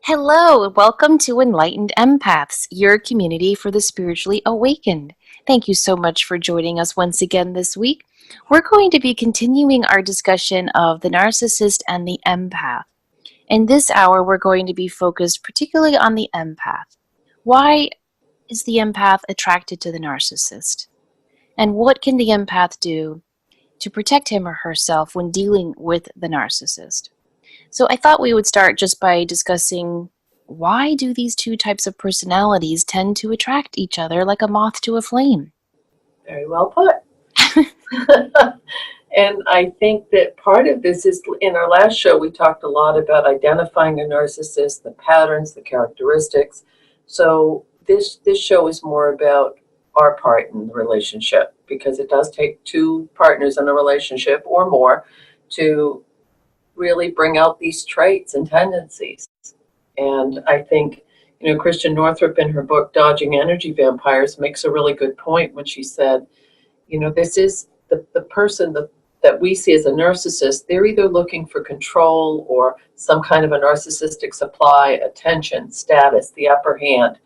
Hello, welcome to Enlightened Empaths, your community for the spiritually awakened. Thank you so much for joining us once again this week. We're going to be continuing our discussion of the narcissist and the empath. In this hour, we're going to be focused particularly on the empath. Why is the empath attracted to the narcissist? And what can the empath do to protect him or herself when dealing with the narcissist? So I thought we would start just by discussing why do these two types of personalities tend to attract each other like a moth to a flame? Very well put. And I think that part of this is, in our last show, we talked a lot about identifying a narcissist, the patterns, the characteristics. So this show is more about our part in the relationship, because it does take two partners in a relationship or more to really bring out these traits and tendencies. And I think, Christian Northrup in her book, Dodging Energy Vampires, makes a really good point when she said, this is the person that we see as a narcissist. They're either looking for control or some kind of a narcissistic supply, attention, status, the upper hand.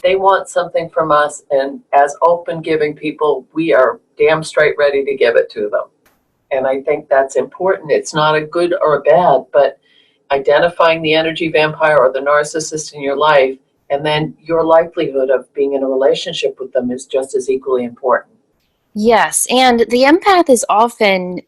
They want something from us, and as open giving people, we are damn straight ready to give it to them. And I think that's important. It's not a good or a bad, but identifying the energy vampire or the narcissist in your life, and then your likelihood of being in a relationship with them is just as equally important. Yes, and the empath is often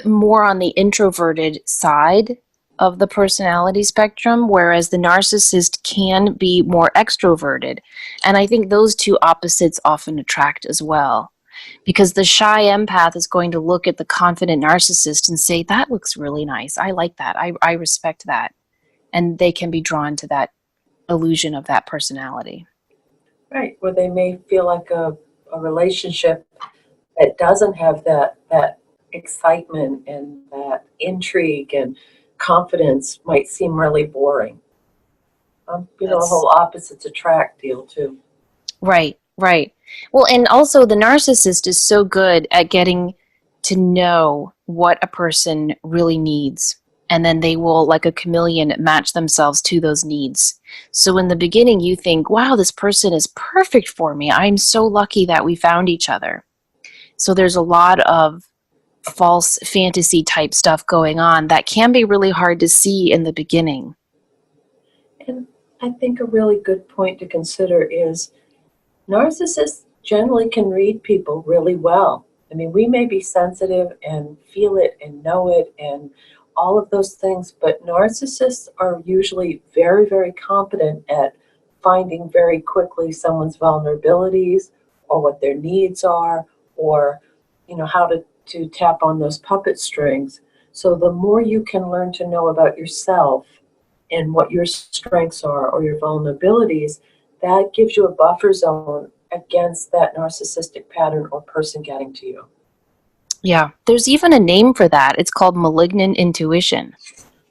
more on the introverted side of the personality spectrum, whereas the narcissist can be more extroverted. And I think those two opposites often attract as well. Because the shy empath is going to look at the confident narcissist and say, that looks really nice. I like that. I respect that. And they can be drawn to that illusion of that personality. Right, where they may feel like a relationship that doesn't have that excitement and that intrigue and confidence might seem really boring. The whole opposites attract deal too. Right, right. Well, and also the narcissist is so good at getting to know what a person really needs. And then they will, like a chameleon, match themselves to those needs. So in the beginning, you think, wow, this person is perfect for me. I'm so lucky that we found each other. So there's a lot of false fantasy type stuff going on that can be really hard to see in the beginning. And I think a really good point to consider is narcissists generally can read people really well. I mean, we may be sensitive and feel it and know it and all of those things, but narcissists are usually very, very competent at finding very quickly someone's vulnerabilities or what their needs are, or how to tap on those puppet strings. So the more you can learn to know about yourself and what your strengths are or your vulnerabilities, that gives you a buffer zone against that narcissistic pattern or person getting to you. Yeah, there's even a name for that. It's called malignant intuition.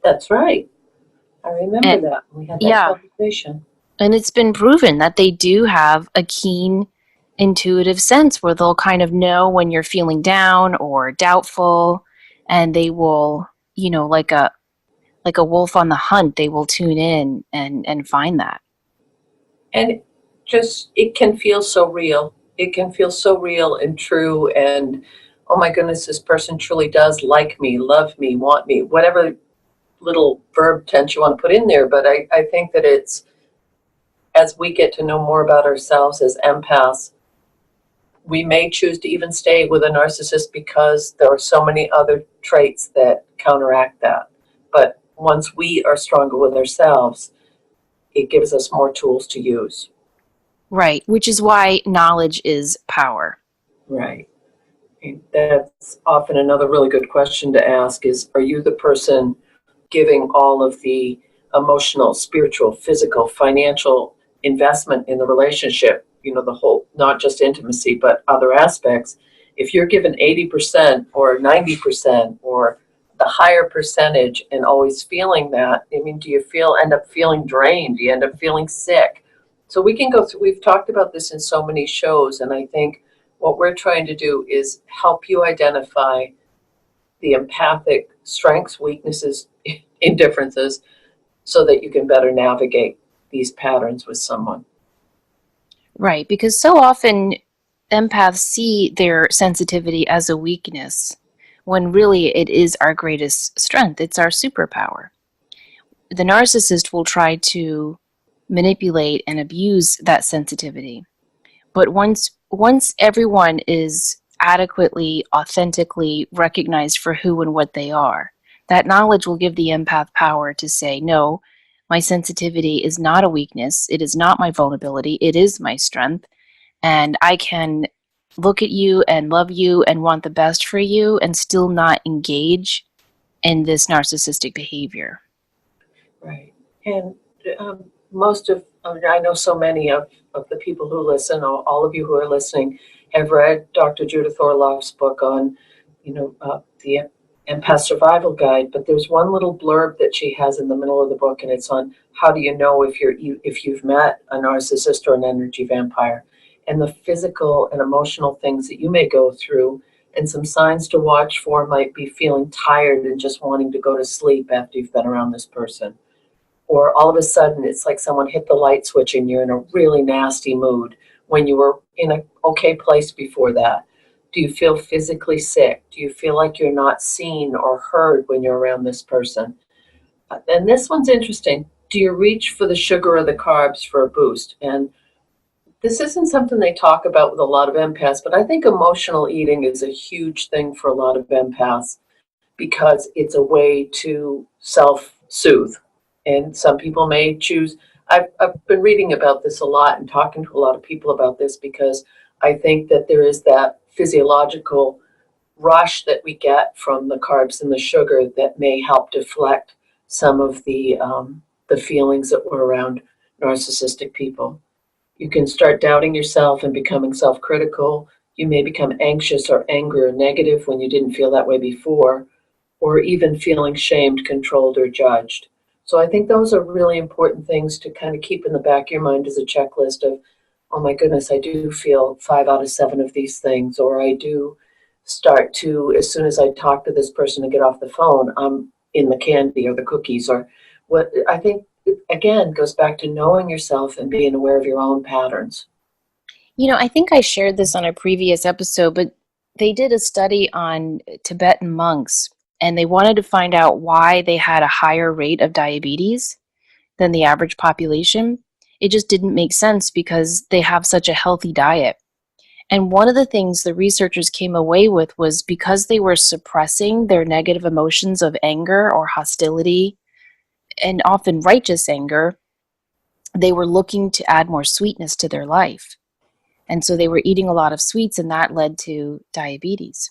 That's right. I remember that. We had that conversation. And it's been proven that they do have a keen intuitive sense where they'll kind of know when you're feeling down or doubtful, and they will, like a wolf on the hunt, they will tune in and find that. And it can feel so real. It can feel so real and true, and oh my goodness, this person truly does like me, love me, want me, whatever little verb tense you want to put in there. But I think that it's, as we get to know more about ourselves as empaths, we may choose to even stay with a narcissist because there are so many other traits that counteract that. But once we are stronger with ourselves, it gives us more tools to use. Right, which is why knowledge is power. Right. That's often another really good question to ask is, are you the person giving all of the emotional, spiritual, physical, financial investment in the relationship? The whole, not just intimacy, but other aspects. If you're given 80% or 90% or the higher percentage and always feeling that, I mean, do you end up feeling drained? Do you end up feeling sick? So we can go through, we've talked about this in so many shows, and I think what we're trying to do is help you identify the empathic strengths, weaknesses, indifferences, so that you can better navigate these patterns with someone. Right, because so often empaths see their sensitivity as a weakness when really it is our greatest strength. It's our superpower. The narcissist will try to manipulate and abuse that sensitivity. But once everyone is adequately, authentically recognized for who and what they are, that knowledge will give the empath power to say, no, my sensitivity is not a weakness. It is not my vulnerability. It is my strength. And I can look at you and love you and want the best for you and still not engage in this narcissistic behavior. Right. And most of, I know so many of the people who listen, or all of you who are listening, have read Dr. Judith Orloff's book on, the Empath Survival Guide. But there's one little blurb that she has in the middle of the book, and it's on how do you know if you've met a narcissist or an energy vampire, and the physical and emotional things that you may go through. And some signs to watch for might be feeling tired and just wanting to go to sleep after you've been around this person, or all of a sudden it's like someone hit the light switch and you're in a really nasty mood when you were in an okay place before that. Do you feel physically sick? Do you feel like you're not seen or heard when you're around this person? And this one's interesting. Do you reach for the sugar or the carbs for a boost? And this isn't something they talk about with a lot of empaths, but I think emotional eating is a huge thing for a lot of empaths because it's a way to self-soothe. And some people may choose. I've been reading about this a lot and talking to a lot of people about this because I think that there is that physiological rush that we get from the carbs and the sugar that may help deflect some of the feelings that were around narcissistic people. You can start doubting yourself and becoming self-critical. You may become anxious or angry or negative when you didn't feel that way before, or even feeling shamed, controlled, or judged. So I think those are really important things to kind of keep in the back of your mind as a checklist of, oh my goodness, I do feel 5 out of 7 of these things, or I do start to, as soon as I talk to this person and get off the phone, I'm in the candy or the cookies, or what. I think, again, goes back to knowing yourself and being aware of your own patterns. I think I shared this on a previous episode, but they did a study on Tibetan monks and they wanted to find out why they had a higher rate of diabetes than the average population. It just didn't make sense because they have such a healthy diet. And one of the things the researchers came away with was because they were suppressing their negative emotions of anger or hostility, and often righteous anger, they were looking to add more sweetness to their life. And so they were eating a lot of sweets, and that led to diabetes.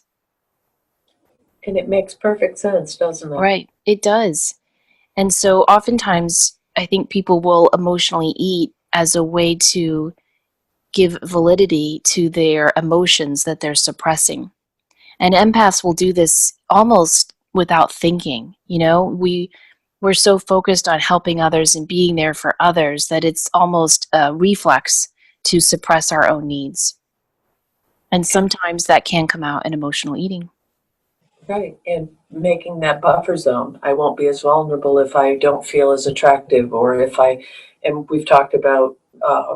And it makes perfect sense, doesn't it? Right, it does. And so oftentimes, I think people will emotionally eat as a way to give validity to their emotions that they're suppressing. And empaths will do this almost without thinking. We're so focused on helping others and being there for others that it's almost a reflex to suppress our own needs. And sometimes that can come out in emotional eating. Right. And making that buffer zone. I won't be as vulnerable if I don't feel as attractive, or if and we've talked about, I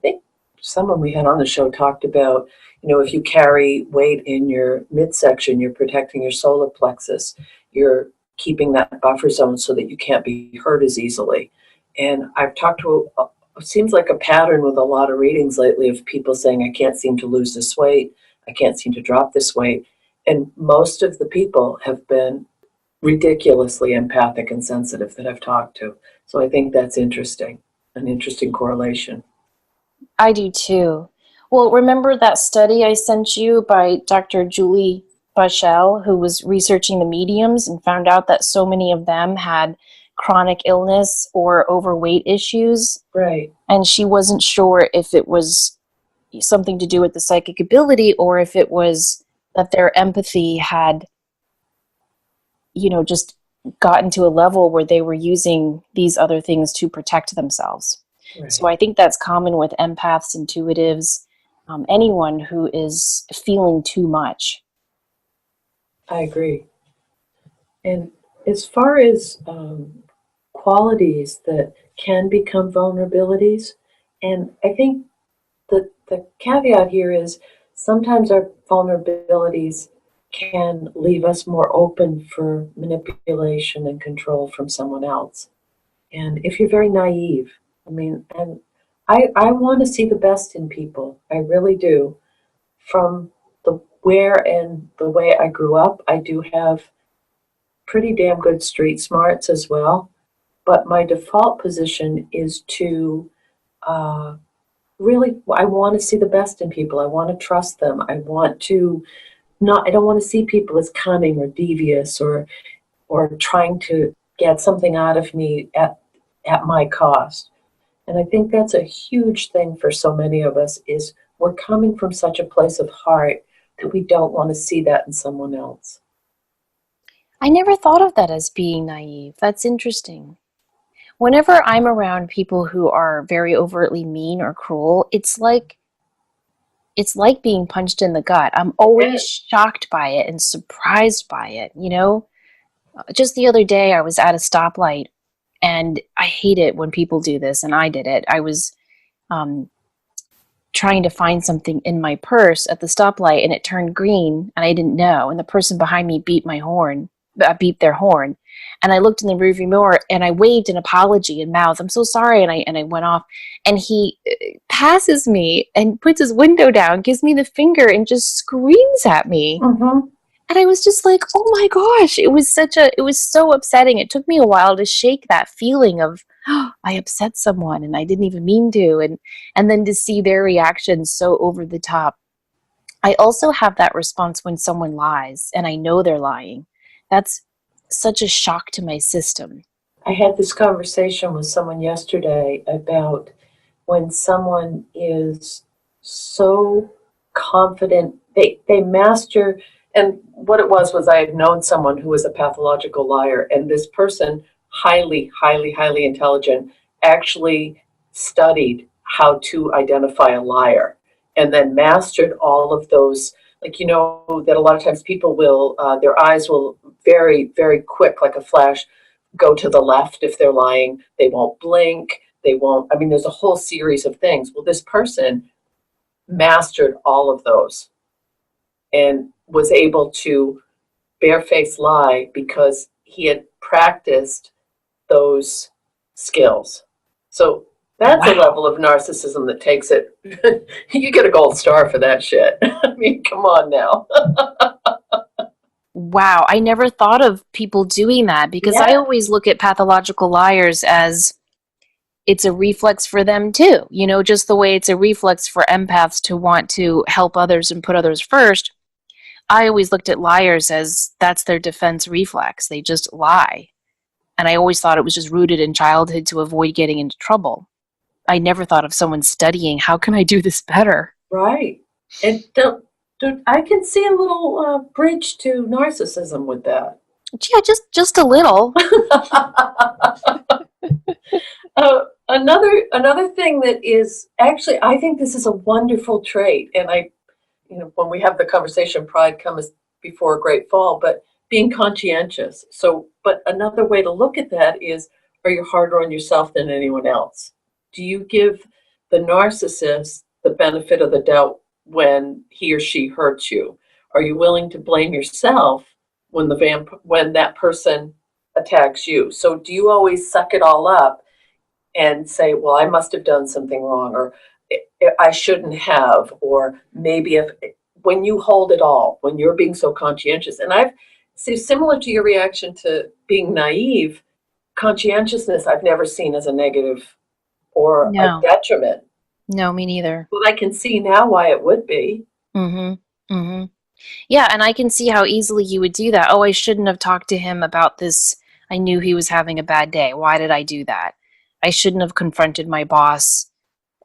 think someone we had on the show talked about, if you carry weight in your midsection, you're protecting your solar plexus. You're keeping that buffer zone so that you can't be hurt as easily. And I've talked to, it seems like a pattern with a lot of readings lately of people saying, I can't seem to lose this weight. I can't seem to drop this weight. And most of the people have been ridiculously empathic and sensitive that I've talked to. So I think that's interesting, an interesting correlation. I do too. Well, remember that study I sent you by Dr. Julie Bashel, who was researching the mediums and found out that so many of them had chronic illness or overweight issues. Right. And she wasn't sure if it was something to do with the psychic ability or if it was that their empathy had, just gotten to a level where they were using these other things to protect themselves. Right. So I think that's common with empaths, intuitives, anyone who is feeling too much. I agree. And as far as qualities that can become vulnerabilities. And I think the caveat here is sometimes our vulnerabilities can leave us more open for manipulation and control from someone else. And if you're very naive, I mean, and I want to see the best in people. I really do. From the where and the way I grew up, I do have pretty damn good street smarts as well. But my default position is to uh, really, I want to see the best in people. I want to trust them. I want to not, I don't want to see people as cunning or devious or trying to get something out of me at my cost. And I think that's a huge thing for so many of us is we're coming from such a place of heart that we don't want to see that in someone else. I never thought of that as being naive. That's interesting. Whenever I'm around people who are very overtly mean or cruel, it's like being punched in the gut. I'm always Yes. shocked by it and surprised by it, you know? Just the other day I was at a stoplight and I hate it when people do this and I did it. I was um trying to find something in my purse at the stoplight and it turned green and I didn't know. And the person behind me beeped their horn. And I looked in the rearview mirror and I waved an apology and mouthed, "I'm so sorry." And I went off. And he passes me and puts his window down, gives me the finger and just screams at me. Mm-hmm. And I was just like, oh my gosh, it was so upsetting. It took me a while to shake that feeling of, oh, I upset someone and I didn't even mean to. And then to see their reaction so over the top. I also have that response when someone lies and I know they're lying. That's such a shock to my system. I had this conversation with someone yesterday about when someone is so confident, they master. And what it was I had known someone who was a pathological liar, and this person, highly, highly, highly intelligent, actually studied how to identify a liar and then mastered all of those. Like, that a lot of times people will, their eyes will very, very quick, like a flash, go to the left if they're lying. They won't blink. They won't, I mean, there's a whole series of things. Well, this person mastered all of those and was able to barefaced lie because he had practiced those skills. So that's a Wow. level of narcissism that takes it. You get a gold star for that shit. I mean, come on now. Wow. I never thought of people doing that because I Yeah, always look at pathological liars as it's a reflex for them too. Just the way it's a reflex for empaths to want to help others and put others first. I always looked at liars as that's their defense reflex. They just lie. And I always thought it was just rooted in childhood to avoid getting into trouble. I never thought of someone studying, how can I do this better? right. And I can see a little bridge to narcissism with that. Yeah, just a little. Another thing that is actually, I think this is a wonderful trait, and when we have the conversation, pride comes before a great fall, but being conscientious. So, but another way to look at that is, are you harder on yourself than anyone else? Do you give the narcissist the benefit of the doubt when he or she hurts you? Are you willing to blame yourself when when that person attacks you? So, do you always suck it all up and say, well, I must have done something wrong, or I shouldn't have, or maybe if when you hold it all, when you're being so conscientious, and I've see similar to your reaction to being naive, conscientiousness I've never seen as a negative or a No, detriment. no, me neither. But I can see now why it would be. Mm-hmm. Mm-hmm. Yeah, and I can see how easily you would do that. Oh, I shouldn't have talked to him about this. I knew he was having a bad day. Why did I do that? I shouldn't have confronted my boss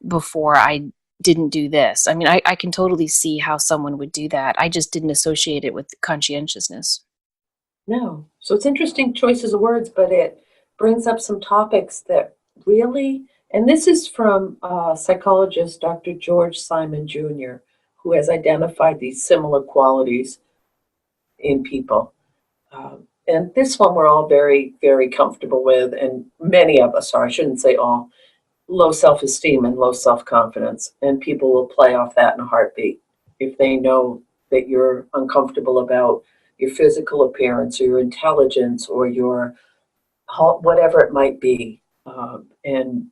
before I didn't do this. I mean, I can totally see how someone would do that. I just didn't associate it with conscientiousness. No. So it's interesting choices of words, but it brings up some topics that really, and this is from psychologist Dr. George Simon Jr., who has identified these similar qualities in people. And this one we're all very, very comfortable with, and many of us are, I shouldn't say all, low self-esteem and low self-confidence. And people will play off that in a heartbeat if they know that you're uncomfortable about your physical appearance or your intelligence or your whatever it might be. And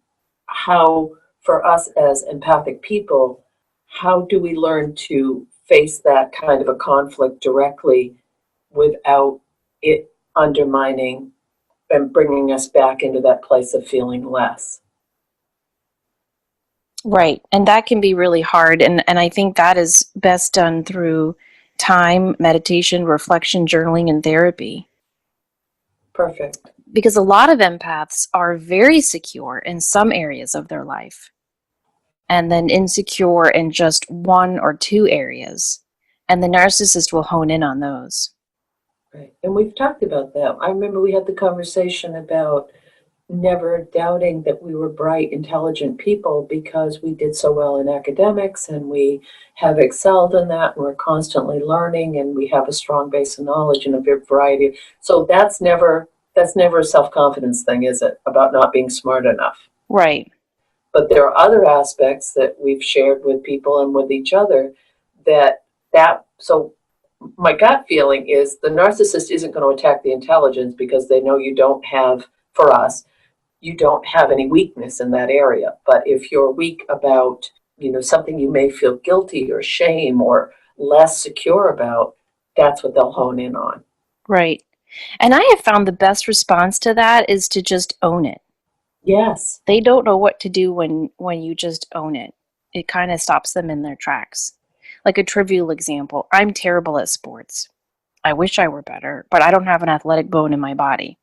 how, for us as empathic people, how do we learn to face that kind of a conflict directly without it undermining and bringing us back into that place of feeling less? Right. And that can be really hard. And I think that is best done through time, meditation, reflection, journaling, and therapy. Perfect. Because a lot of empaths are very secure in some areas of their life and then insecure in just one or two areas. And the narcissist will hone in on those. Right. And we've talked about that. I remember we had the conversation about never doubting that we were bright, intelligent people because we did so well in academics and we have excelled in that and we're constantly learning and we have a strong base of knowledge in a variety. So that's never a self-confidence thing, is it? About not being smart enough. Right. But there are other aspects that we've shared with people and with each other so my gut feeling is the narcissist isn't going to attack the intelligence because they know you don't have, for us, you don't have any weakness in that area. But if you're weak about, something you may feel guilty or shame or less secure about, that's what they'll hone in on. Right. And I have found the best response to that is to just own it. Yes. They don't know what to do when you just own it. It kind of stops them in their tracks. Like a trivial example, I'm terrible at sports. I wish I were better, but I don't have an athletic bone in my body.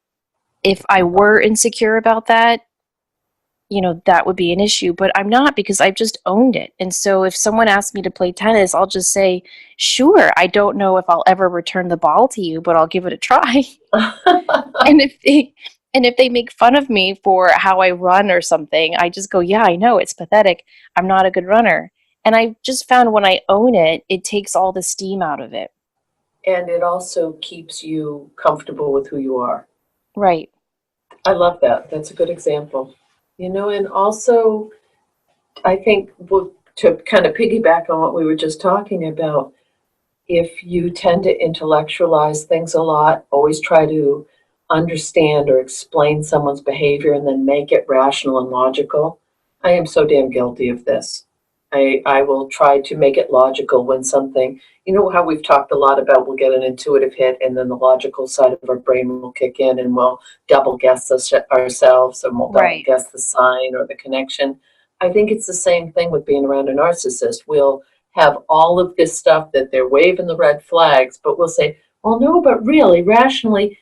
If I were insecure about that, that would be an issue, but I'm not because I've just owned it. And so if someone asks me to play tennis, I'll just say, sure, I don't know if I'll ever return the ball to you, but I'll give it a try. And if they make fun of me for how I run or something, I just go, yeah, I know, it's pathetic. I'm not a good runner. And I just found when I own it, it takes all the steam out of it. And it also keeps you comfortable with who you are. Right. I love that. That's a good example. And also, I think to kind of piggyback on what we were just talking about, if you tend to intellectualize things a lot, always try to understand or explain someone's behavior and then make it rational and logical. I am so damn guilty of this. I will try to make it logical when something, how we've talked a lot about we'll get an intuitive hit and then the logical side of our brain will kick in and we'll double guess ourselves and we'll double Right. guess the sign or the connection. I think it's the same thing with being around a narcissist. We'll have all of this stuff that they're waving the red flags, but we'll say, well, no, but really, rationally,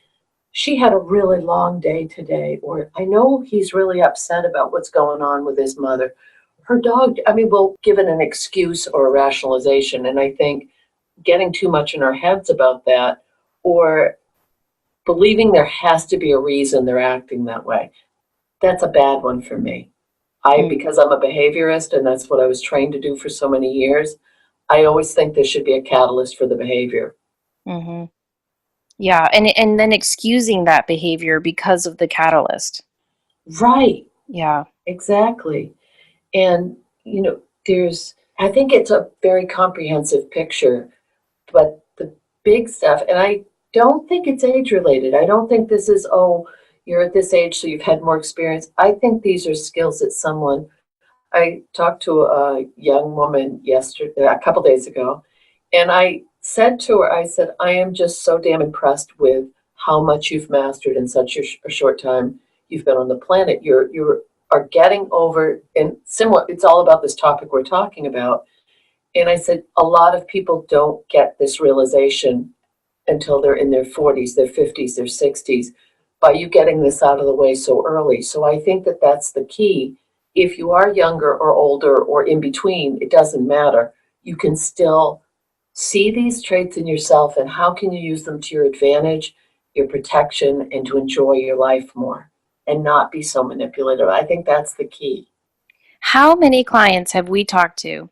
she had a really long day today, or I know he's really upset about what's going on with his mother. Her dog, we'll give it an excuse or a rationalization. And I think getting too much in our heads about that or believing there has to be a reason they're acting that way, that's a bad one for me. Because I'm a behaviorist and that's what I was trained to do for so many years, I always think there should be a catalyst for the behavior. Mm-hmm. Yeah, and then excusing that behavior because of the catalyst. Right. Yeah. Exactly. And, I think it's a very comprehensive picture, but the big stuff, and I don't think it's age related. I don't think this is, oh, you're at this age, so you've had more experience. I think these are skills that I talked to a young woman a couple days ago, and I said to her, I said, I am just so damn impressed with how much you've mastered in such a short time you've been on the planet. You are getting over, and similar, it's all about this topic we're talking about. And I said, a lot of people don't get this realization until they're in their 40s, their 50s, their 60s, by you getting this out of the way so early. So I think that that's the key. If you are younger or older or in between, it doesn't matter. You can still see these traits in yourself and how can you use them to your advantage, your protection, and to enjoy your life more and not be so manipulative. I think that's the key. How many clients have we talked to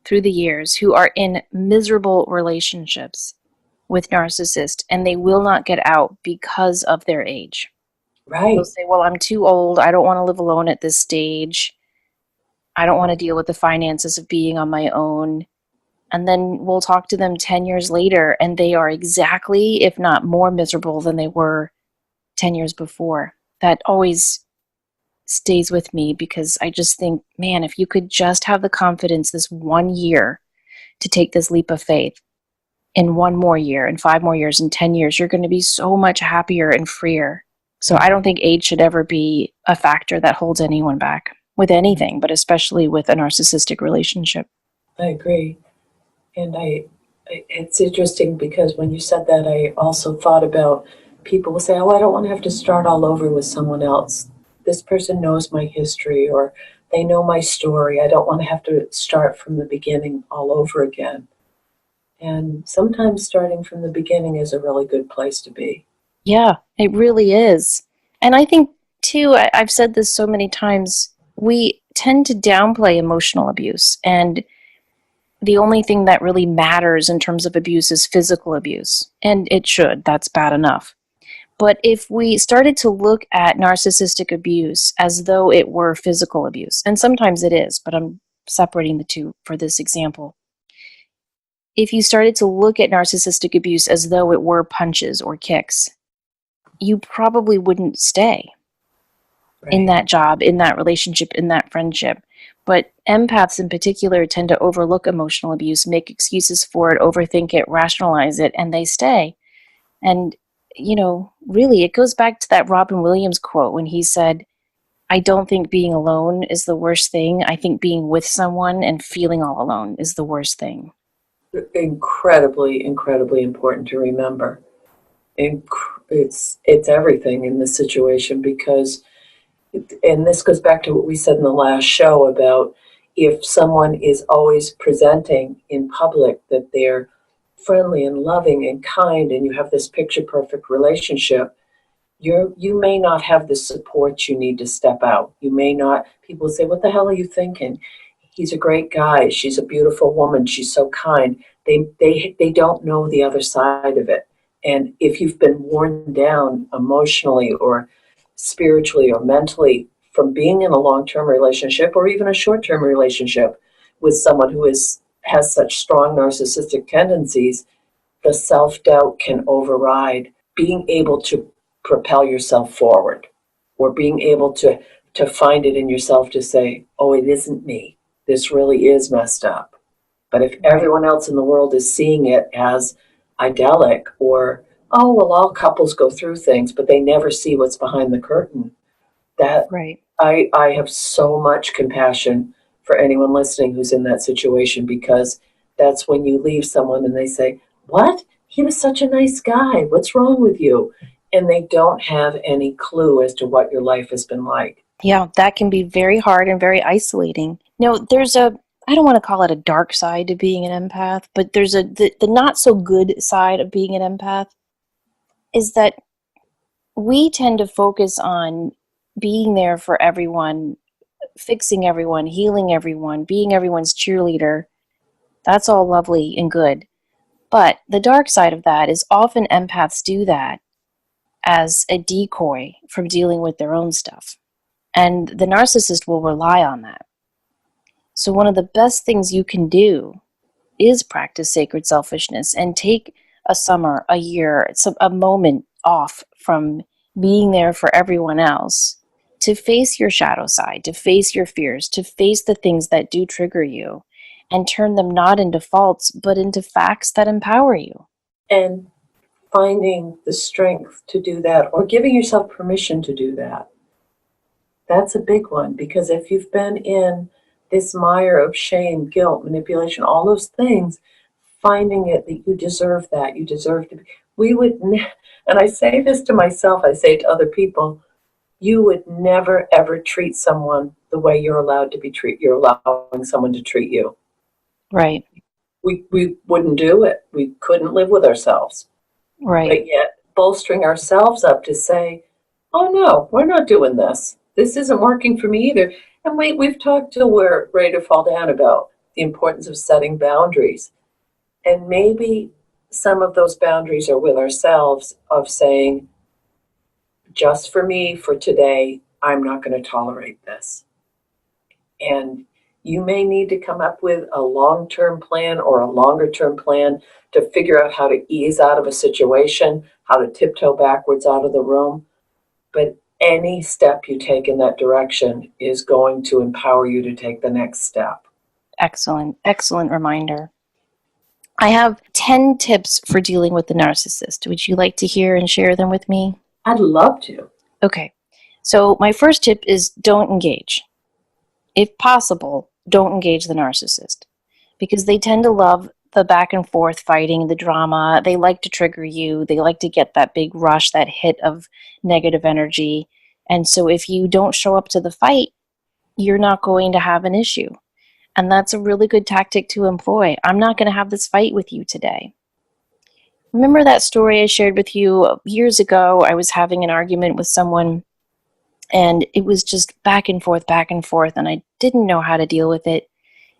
through the years who are in miserable relationships with narcissists, and they will not get out because of their age. They'll Right. say, well, I'm too old. I don't want to live alone at this stage. I don't want to deal with the finances of being on my own. And then we'll talk to them 10 years later, and they are exactly, if not more miserable than they were 10 years before. That always stays with me because I just think, man, if you could just have the confidence this 1 year to take this leap of faith, in 1 more year, in 5 more years, in 10 years, you're going to be so much happier and freer. So I don't think age should ever be a factor that holds anyone back with anything, but especially with a narcissistic relationship. I agree. And it's interesting because when you said that, I also thought about people will say, oh, I don't want to have to start all over with someone else. This person knows my history or they know my story. I don't want to have to start from the beginning all over again. And sometimes starting from the beginning is a really good place to be. Yeah, it really is. And I think, too, I've said this so many times, we tend to downplay emotional abuse. And the only thing that really matters in terms of abuse is physical abuse. And it should, that's bad enough. But if we started to look at narcissistic abuse as though it were physical abuse, and sometimes it is, but I'm separating the two for this example. If you started to look at narcissistic abuse as though it were punches or kicks, you probably wouldn't stay in Right. that job, in that relationship, in that friendship. But empaths in particular tend to overlook emotional abuse, make excuses for it, overthink it, rationalize it, and they stay. And, really, it goes back to that Robin Williams quote when he said, I don't think being alone is the worst thing. I think being with someone and feeling all alone is the worst thing. Incredibly, incredibly important to remember. It's everything in this situation because, and this goes back to what we said in the last show about if someone is always presenting in public that they're friendly and loving and kind and you have this picture perfect relationship, you may not have the support you need to step out. You may not, people say, what the hell are you thinking? He's a great guy. She's a beautiful woman. She's so kind. They don't know the other side of it. And if you've been worn down emotionally or spiritually or mentally from being in a long-term relationship or even a short-term relationship with someone who has such strong narcissistic tendencies, the self-doubt can override being able to propel yourself forward or being able to find it in yourself to say, oh, it isn't me. This really is messed up. But if Right. everyone else in the world is seeing it as idyllic or, oh, well, all couples go through things, but they never see what's behind the curtain, that Right. I have so much compassion for anyone listening who's in that situation because that's when you leave someone and they say, what? He was such a nice guy. What's wrong with you? And they don't have any clue as to what your life has been like. Yeah, that can be very hard and very isolating. There's I don't want to call it a dark side to being an empath, but there's the not so good side of being an empath is that we tend to focus on being there for everyone, fixing everyone, healing everyone, being everyone's cheerleader. That's all lovely and good. But the dark side of that is often empaths do that as a decoy from dealing with their own stuff. And the narcissist will rely on that. So, one of the best things you can do is practice sacred selfishness and take a summer, a year, a moment off from being there for everyone else to face your shadow side, to face your fears, to face the things that do trigger you and turn them not into faults, but into facts that empower you. And finding the strength to do that or giving yourself permission to do that. That's a big one because if you've been in this mire of shame, guilt, manipulation, all those things, finding it that you deserve that, you deserve to be, we would, and I say this to myself, I say it to other people, you would never ever treat someone the way you're allowed to be treated. You're allowing someone to treat you. Right, We wouldn't do it. We couldn't live with ourselves. right. But yet bolstering ourselves up to say, oh no, we're not doing this. This isn't working for me either. And we've talked till we're ready to fall down about the importance of setting boundaries. And maybe some of those boundaries are with ourselves of saying, just for me, for today, I'm not going to tolerate this. And you may need to come up with a long-term plan or a longer-term plan to figure out how to ease out of a situation, how to tiptoe backwards out of the room. But any step you take in that direction is going to empower you to take the next step. Excellent, excellent reminder. I have 10 tips for dealing with the narcissist. Would you like to hear and share them with me? I'd love to. Okay. So my first tip is don't engage. If possible, don't engage the narcissist because they tend to love the back and forth fighting, the drama. They like to trigger you. They like to get that big rush, that hit of negative energy. And so if you don't show up to the fight, you're not going to have an issue. And that's a really good tactic to employ. I'm not going to have this fight with you today. Remember that story I shared with you years ago? I was having an argument with someone and it was just back and forth, and I didn't know how to deal with it.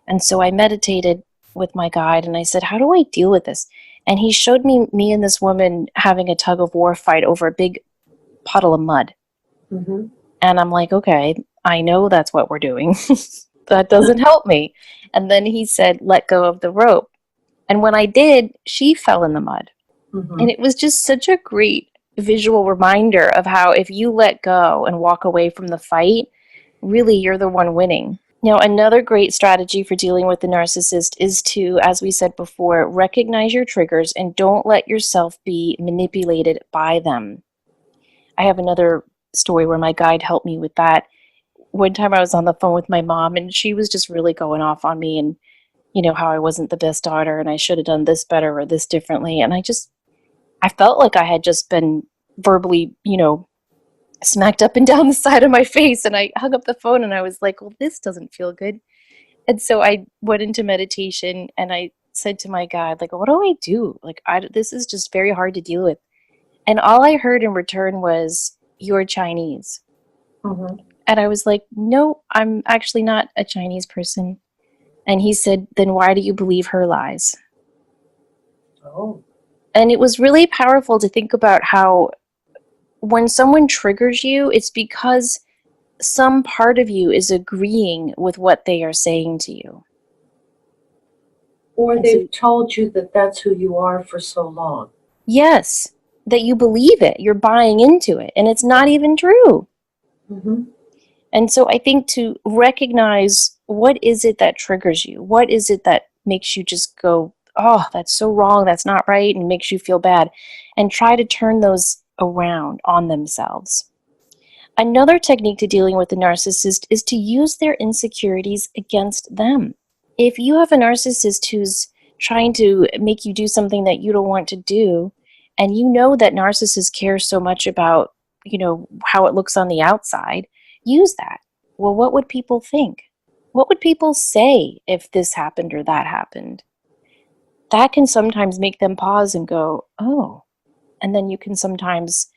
And so I meditated with my guide and I said, how do I deal with this? And he showed me and this woman having a tug of war fight over a big puddle of mud. Mm-hmm. And I'm like, okay, I know that's what we're doing. That doesn't help me. And then he said, let go of the rope. And when I did, she fell in the mud. Mm-hmm. And it was just such a great visual reminder of how if you let go and walk away from the fight, really you're the one winning. Now, another great strategy for dealing with the narcissist is to, as we said before, recognize your triggers and don't let yourself be manipulated by them. I have another story where my guide helped me with that. One time I was on the phone with my mom and she was just really going off on me and, you know, how I wasn't the best daughter and I should have done this better or this differently. And I felt like I had just been verbally, smacked up and down the side of my face. And I hung up the phone and I was like, well, this doesn't feel good. And so I went into meditation and I said to my God, like, what do I do? Like, this is just very hard to deal with. And all I heard in return was, you're Chinese. Mm-hmm. And I was like, no, I'm actually not a Chinese person. And he said, then why do you believe her lies? Oh. And it was really powerful to think about how when someone triggers you, it's because some part of you is agreeing with what they are saying to you. Or And so, they've told you that that's who you are for so long. yes, that you believe it, you're buying into it, and it's not even true. Mm-hmm. And so I think to recognize what is it that triggers you? What is it that makes you just go, oh, that's so wrong, that's not right, and makes you feel bad, and try to turn those around on themselves. Another technique to dealing with the narcissist is to use their insecurities against them. If you have a narcissist who's trying to make you do something that you don't want to do, and you know that narcissists care so much about, how it looks on the outside, use that. Well, what would people think? What would people say if this happened or that happened? That can sometimes make them pause and go, oh, and then you can sometimes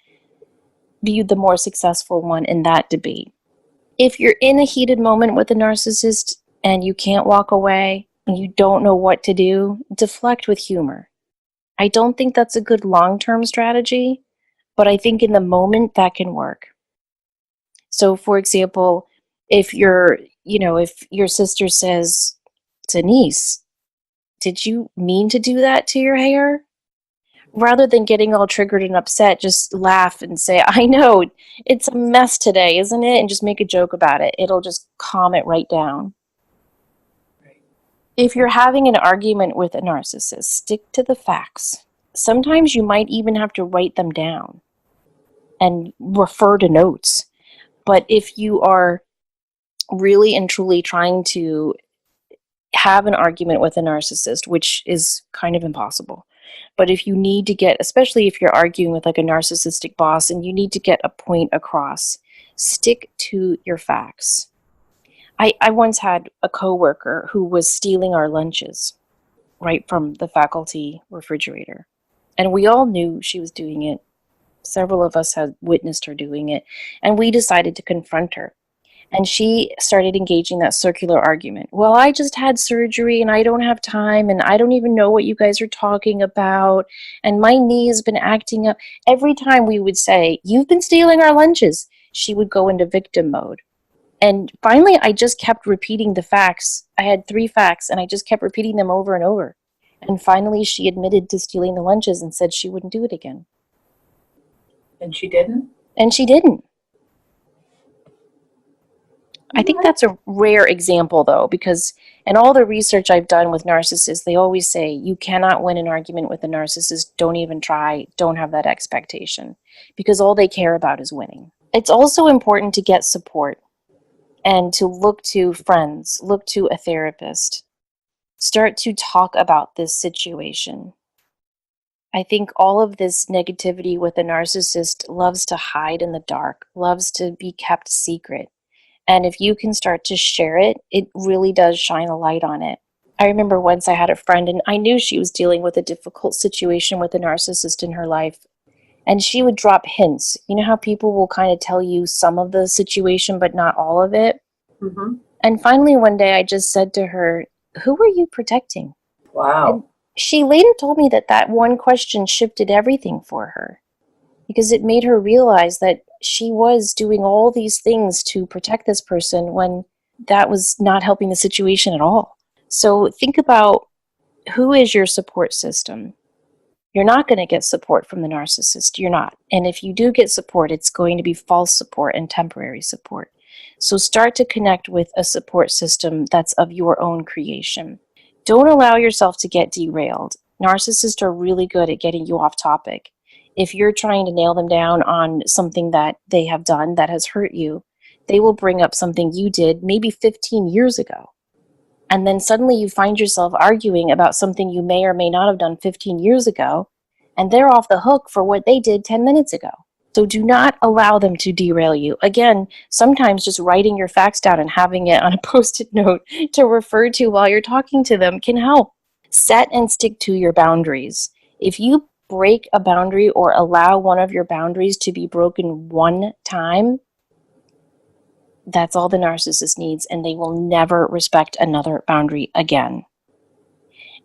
be the more successful one in that debate. If you're in a heated moment with a narcissist and you can't walk away and you don't know what to do, deflect with humor. I don't think that's a good long-term strategy, but I think in the moment that can work. So for example, if if your sister says, Denise, did you mean to do that to your hair? Rather than getting all triggered and upset, just laugh and say, I know, it's a mess today, isn't it? And just make a joke about it. It'll just calm it right down. Right. If you're having an argument with a narcissist, stick to the facts. Sometimes you might even have to write them down and refer to notes. But if you are really and truly trying to have an argument with a narcissist, which is kind of impossible, but if you need to get, especially if you're arguing with like a narcissistic boss and you need to get a point across, stick to your facts. I once had a coworker who was stealing our lunches right from the faculty refrigerator. And we all knew she was doing it. Several of us had witnessed her doing it. And we decided to confront her. And she started engaging that circular argument. Well, I just had surgery and I don't have time and I don't even know what you guys are talking about. And my knee has been acting up. Every time we would say, "You've been stealing our lunches," she would go into victim mode. And finally, I just kept repeating the facts. I had 3 facts and I just kept repeating them over and over. And finally, she admitted to stealing the lunches and said she wouldn't do it again. And she didn't? And she didn't. I think What? that's a rare example, though, because in all the research I've done with narcissists, they always say you cannot win an argument with a narcissist. Don't even try. Don't have that expectation, because all they care about is winning. It's also important to get support and to look to friends, look to a therapist, start to talk about this situation. I think all of this negativity with a narcissist loves to hide in the dark, loves to be kept secret. And if you can start to share it, it really does shine a light on it. I remember once I had a friend and I knew she was dealing with a difficult situation with a narcissist in her life. And she would drop hints. You know how people will kind of tell you some of the situation, but not all of it? Mm-hmm. And finally, one day I just said to her, "Who are you protecting?" And Wow. she later told me that that one question shifted everything for her, because it made her realize that she was doing all these things to protect this person when that was not helping the situation at all. So think about, who is your support system? You're not going to get support from the narcissist. You're not. And if you do get support, it's going to be false support and temporary support. So start to connect with a support system that's of your own creation. Don't allow yourself to get derailed. Narcissists are really good at getting you off topic. If you're trying to nail them down on something that they have done that has hurt you, they will bring up something you did maybe 15 years ago. And then suddenly you find yourself arguing about something you may or may not have done 15 years ago, and they're off the hook for what they did 10 minutes ago. So do not allow them to derail you. Again, sometimes just writing your facts down and having it on a post-it note to refer to while you're talking to them can help. Set and stick to your boundaries. If you break a boundary or allow one of your boundaries to be broken one time, that's all the narcissist needs, and they will never respect another boundary again.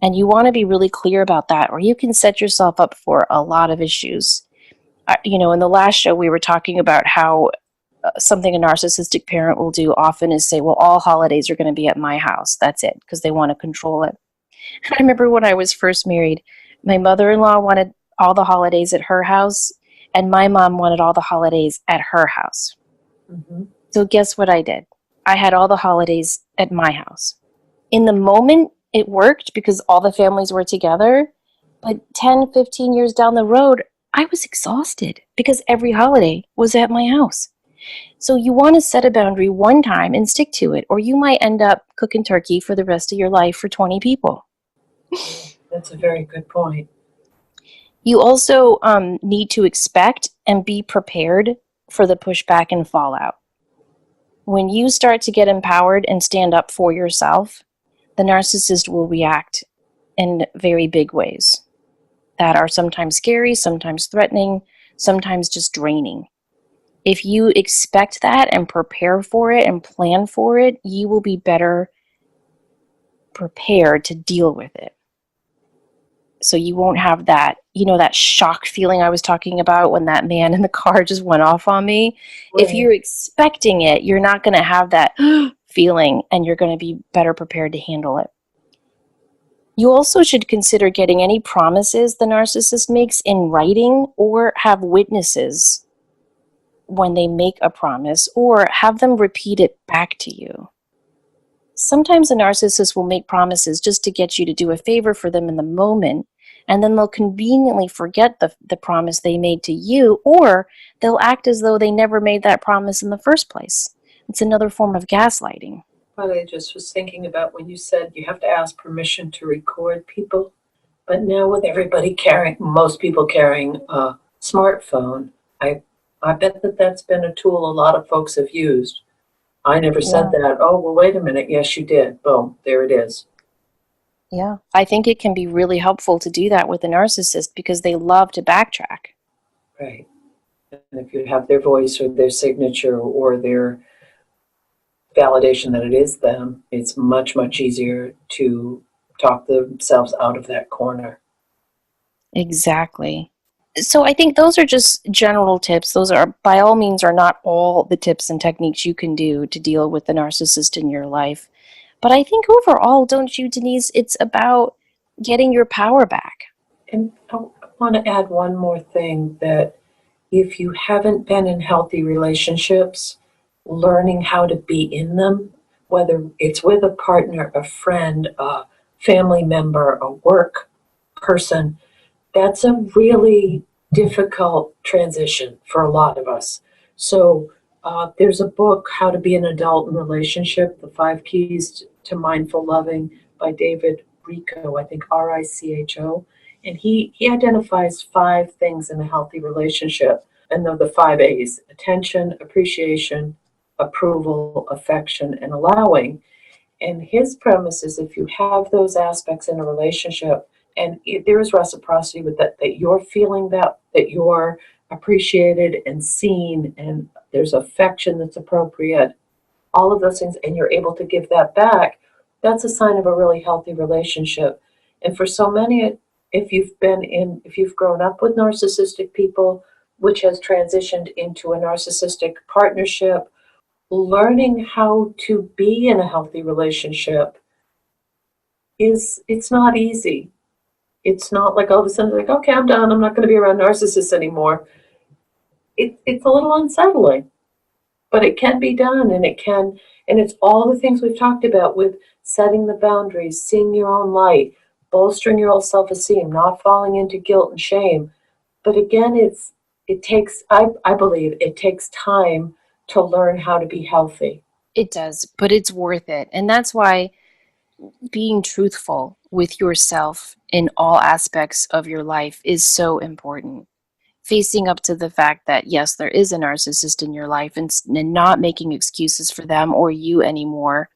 And you want to be really clear about that, or you can set yourself up for a lot of issues. In the last show, we were talking about how something a narcissistic parent will do often is say, "Well, all holidays are going to be at my house." That's it, because they want to control it. I remember when I was first married, my mother-in-law wanted all the holidays at her house, and my mom wanted all the holidays at her house. Mm-hmm. So guess what I did? I had all the holidays at my house. In the moment, it worked because all the families were together. But 10, 15 years down the road, I was exhausted because every holiday was at my house. So you want to set a boundary one time and stick to it, or you might end up cooking turkey for the rest of your life for 20 people. That's a very good point. You also need to expect and be prepared for the pushback and fallout. When you start to get empowered and stand up for yourself, the narcissist will react in very big ways that are sometimes scary, sometimes threatening, sometimes just draining. If you expect that and prepare for it and plan for it, you will be better prepared to deal with it. So you won't have that, that shock feeling I was talking about when that man in the car just went off on me. Right. If you're expecting it, you're not going to have that feeling, and you're going to be better prepared to handle it. You also should consider getting any promises the narcissist makes in writing, or have witnesses when they make a promise, or have them repeat it back to you. Sometimes a narcissist will make promises just to get you to do a favor for them in the moment, and then they'll conveniently forget the promise they made to you, or they'll act as though they never made that promise in the first place. It's another form of gaslighting. But I just was thinking about when you said you have to ask permission to record people. But now with most people carrying a smartphone, I bet that's been a tool a lot of folks have used. I never said that. Oh, well, wait a minute. Yes, you did. Boom, there it is. Yeah, I think it can be really helpful to do that with a narcissist because they love to backtrack. Right. And if you have their voice or their signature or their validation that it is them, it's much, much easier to talk themselves out of that corner. Exactly. So I think those are just general tips. Those are, by all means, are not all the tips and techniques you can do to deal with the narcissist in your life. But I think overall, don't you, Denise, it's about getting your power back. And I want to add one more thing, that if you haven't been in healthy relationships, learning how to be in them, whether it's with a partner, a friend, a family member, a work person, that's a really difficult transition for a lot of us. So there's a book, How to Be an Adult in Relationship, The Five Keys to Mindful Loving by David Richo, I think Richo. And he identifies 5 things in a healthy relationship. And they're the 5 A's: attention, appreciation, approval, affection, and allowing. And his premise is, if you have those aspects in a relationship, and there is reciprocity with that, that you're feeling that you're appreciated and seen, and there's affection that's appropriate, all of those things, and you're able to give that back, that's a sign of a really healthy relationship. And for so many, if you've grown up with narcissistic people, which has transitioned into a narcissistic partnership, learning how to be in a healthy relationship it's not easy. It's not like all of a sudden like, okay, I'm done, I'm not going to be around narcissists anymore. It's a little unsettling, but it can be done, and it's all the things we've talked about with setting the boundaries, seeing your own light, bolstering your own self-esteem, not falling into guilt and shame. But again, it takes, I believe it takes time to learn how to be healthy. It does, but it's worth it. And that's why being truthful with yourself in all aspects of your life is so important. Facing up to the fact that, yes, there is a narcissist in your life, and not making excuses for them or you anymore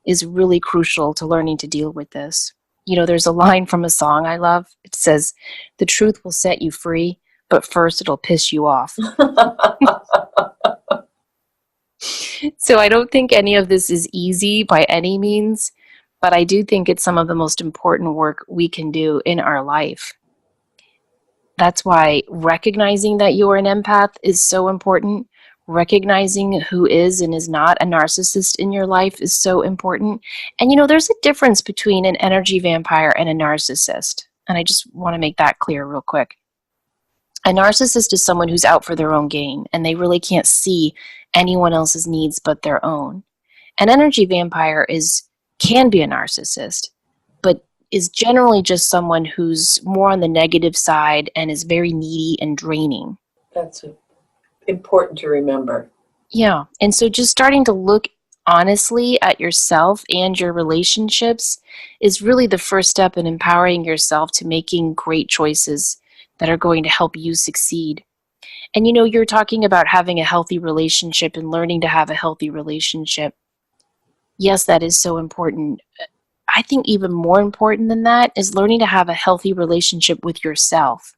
is really crucial to learning to deal with this. You know, there's a line from a song I love. It says, "The truth will set you free, but first it'll piss you off." So I don't think any of this is easy by any means, but I do think it's some of the most important work we can do in our life. That's why recognizing that you're an empath is so important. Recognizing who is and is not a narcissist in your life is so important. And you know, there's a difference between an energy vampire and a narcissist. And I just want to make that clear real quick. A narcissist is someone who's out for their own gain, and they really can't see anyone else's needs but their own. An energy vampire can be a narcissist, but is generally just someone who's more on the negative side and is very needy and draining. That's important to remember. Yeah. And so just starting to look honestly at yourself and your relationships is really the first step in empowering yourself to making great choices that are going to help you succeed. And you know, you're talking about having a healthy relationship and learning to have a healthy relationship. Yes, that is so important. I think even more important than that is learning to have a healthy relationship with yourself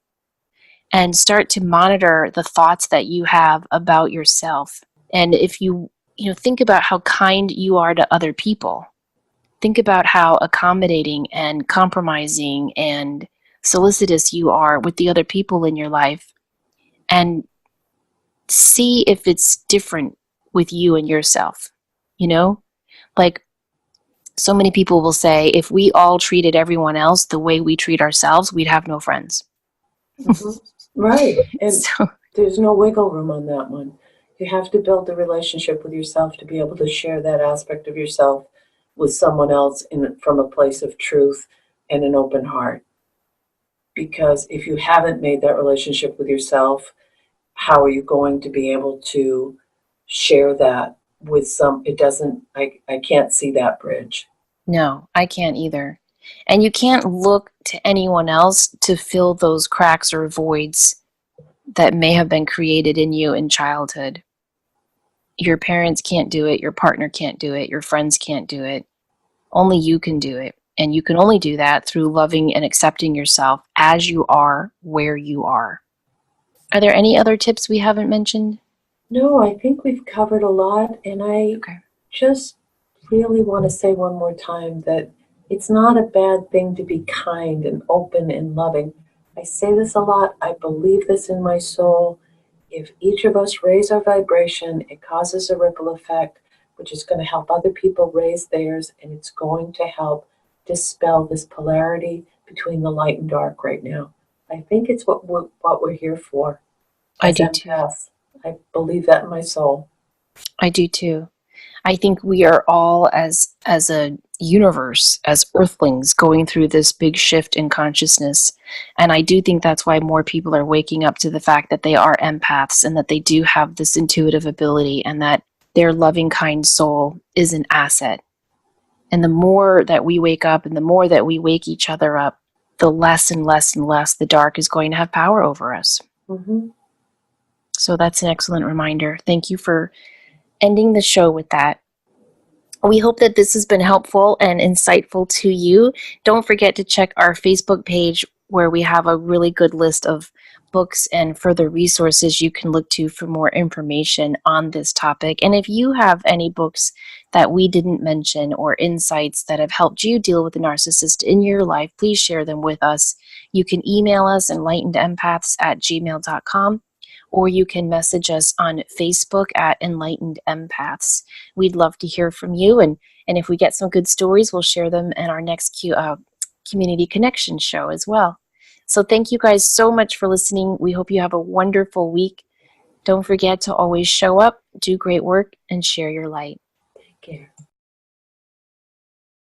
and start to monitor the thoughts that you have about yourself. And if think about how kind you are to other people. Think about how accommodating and compromising and solicitous you are with the other people in your life, and see if it's different with you and yourself. You know, like so many people will say, if we all treated everyone else the way we treat ourselves, we'd have no friends. Mm-hmm. Right. And So, there's no wiggle room on that one. You have to build the relationship with yourself to be able to share that aspect of yourself with someone else from a place of truth and an open heart. Because if you haven't made that relationship with yourself, how are you going to be able to share that with I can't see that bridge. no, I can't either. And you can't look to anyone else to fill those cracks or voids that may have been created in you in childhood. Your parents can't do it, your partner can't do it, your friends can't do it. Only you can do it. And you can only do that through loving and accepting yourself as you are, where you are. Are there any other tips we haven't mentioned? No, I think we've covered a lot, and I Okay. just really want to say one more time that it's not a bad thing to be kind and open and loving. I say this a lot. I believe this in my soul. If each of us raise our vibration, it causes a ripple effect, which is going to help other people raise theirs, and it's going to help dispel this polarity between the light and dark right now. I think it's what we're here for I as do too. empaths. I believe that in my soul. I do too. I think we are all as a universe, as earthlings, going through this big shift in consciousness. And I do think that's why more people are waking up to the fact that they are empaths and that they do have this intuitive ability and that their loving, kind soul is an asset. And the more that we wake up and the more that we wake each other up, the less and less and less the dark is going to have power over us. Mm-hmm. So that's an excellent reminder. Thank you for ending the show with that. We hope that this has been helpful and insightful to you. Don't forget to check our Facebook page where we have a really good list of books and further resources you can look to for more information on this topic. And if you have any books that we didn't mention or insights that have helped you deal with the narcissist in your life, please share them with us. You can email us enlightenedempaths@gmail.com, or you can message us on Facebook at Enlightened Empaths. We'd love to hear from you, and if we get some good stories, we'll share them in our next Community Connection show as well. So thank you guys so much for listening. We hope you have a wonderful week. Don't forget to always show up, do great work, and share your light. Take care.